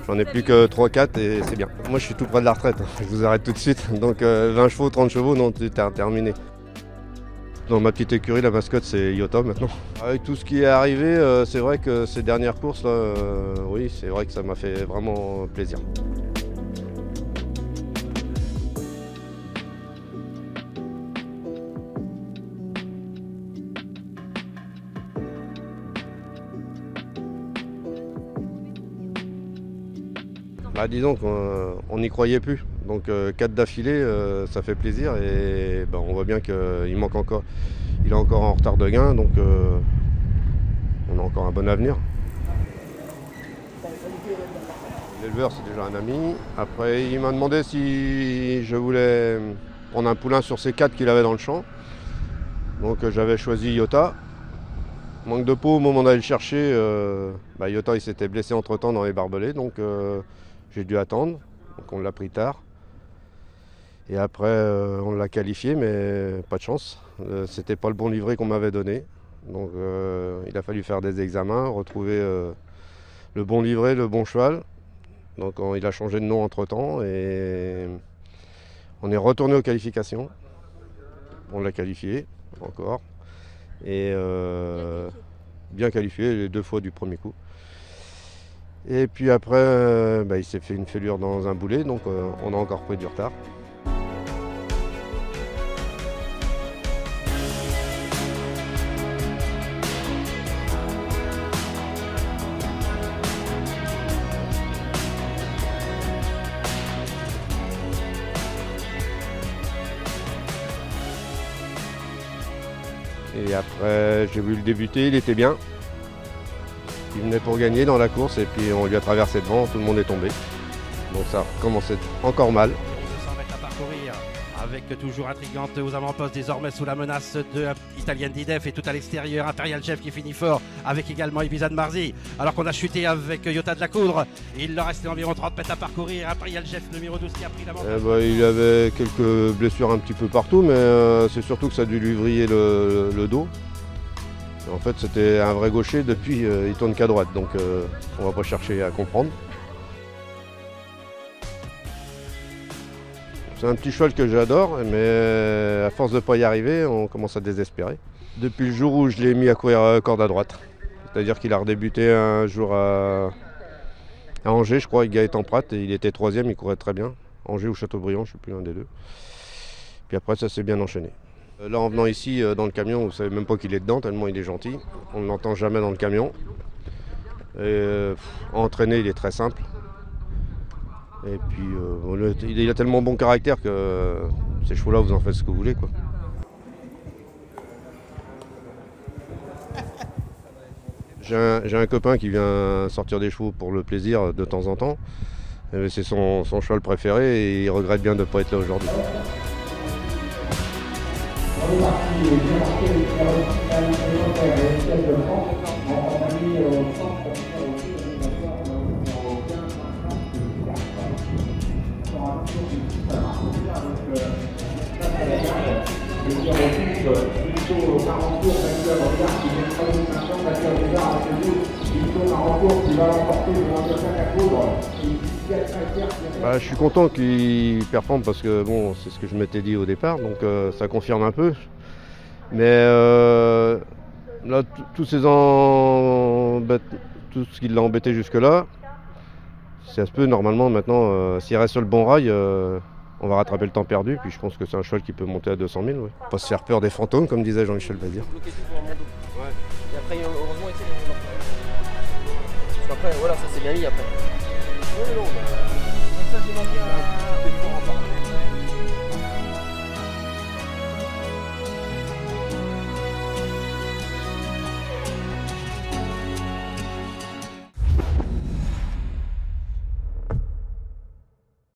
J'en ai plus que 3-4 et c'est bien. Moi je suis tout près de la retraite, je vous arrête tout de suite. Donc 20 chevaux, 30 chevaux, non, c'est terminé. Dans ma petite écurie, la mascotte c'est Iota maintenant. Avec tout ce qui est arrivé, c'est vrai que ces dernières courses là, oui, c'est vrai que ça m'a fait vraiment plaisir. Bah, disons qu'on n'y croyait plus. Donc 4 d'affilée, ça fait plaisir et bah, on voit bien qu'il manque encore. Il est encore en retard de gain, donc on a encore un bon avenir. L'éleveur, c'est déjà un ami. Après, il m'a demandé si je voulais prendre un poulain sur ces 4 qu'il avait dans le champ. Donc j'avais choisi Iota. Manque de peau au moment d'aller le chercher. Bah, Iota il s'était blessé entre-temps dans les barbelés, donc j'ai dû attendre. Donc on l'a pris tard. Et après, on l'a qualifié, mais pas de chance. C'était pas le bon livret qu'on m'avait donné. Donc il a fallu faire des examens, retrouver le bon livret, le bon cheval. Donc il a changé de nom entre-temps et on est retourné aux qualifications. On l'a qualifié encore. Et bien qualifié les 2 fois du premier coup. Et puis après, bah, il s'est fait une fêlure dans un boulet, donc on a encore pris du retard. Et après, j'ai voulu le débuter, il était bien. Il venait pour gagner dans la course et puis on lui a traversé devant, tout le monde est tombé. Donc ça commençait encore mal. 200 mètres à parcourir avec toujours intrigante aux avant-postes, désormais sous la menace de Italienne Didef et tout à l'extérieur, Imperial Chef qui finit fort avec également Ibiza de Marzi. Alors qu'on a chuté avec Iota de la Coudre, il leur restait environ 30 mètres à parcourir. Imperial Chef numéro 12 qui a pris l'avant. Il avait quelques blessures un petit peu partout, mais c'est surtout que ça a dû lui vriller le dos. En fait, c'était un vrai gaucher, depuis il tourne qu'à droite, donc on va pas chercher à comprendre. C'est un petit cheval que j'adore, mais à force de ne pas y arriver, on commence à désespérer. Depuis le jour où je l'ai mis à courir corde à droite, c'est-à-dire qu'il a redébuté un jour à Angers, je crois, avec Gaëtan Prat, et il était 3e, il courait très bien. Angers ou Châteaubriand, je ne sais plus, l'un des deux. Puis après, ça s'est bien enchaîné. Là, en venant ici, dans le camion, vous ne savez même pas qu'il est dedans, tellement il est gentil. On ne l'entend jamais dans le camion. Et, entraîner, il est très simple. Et puis, il a tellement bon caractère que ces chevaux-là, vous en faites ce que vous voulez, quoi. J'ai un copain qui vient sortir des chevaux pour le plaisir de temps en temps. C'est son cheval préféré et il regrette bien de ne pas être là aujourd'hui. Bah, je suis content qu'il performe parce que bon, c'est ce que je m'étais dit au départ, donc ça confirme un peu. Mais là, tout ce qui l'a embêté jusque-là, si ça se peut, normalement, maintenant, s'il reste sur le bon rail, on va rattraper le temps perdu. Puis je pense que c'est un cheval qui peut monter à 200 000. Ouais. Pas se faire peur des fantômes, comme disait Jean-Michel Bazir. Ouais. Et après, heureusement, il s'est parce qu'après, voilà, ça s'est bien mis après. Non, ça, j'ai manqué à...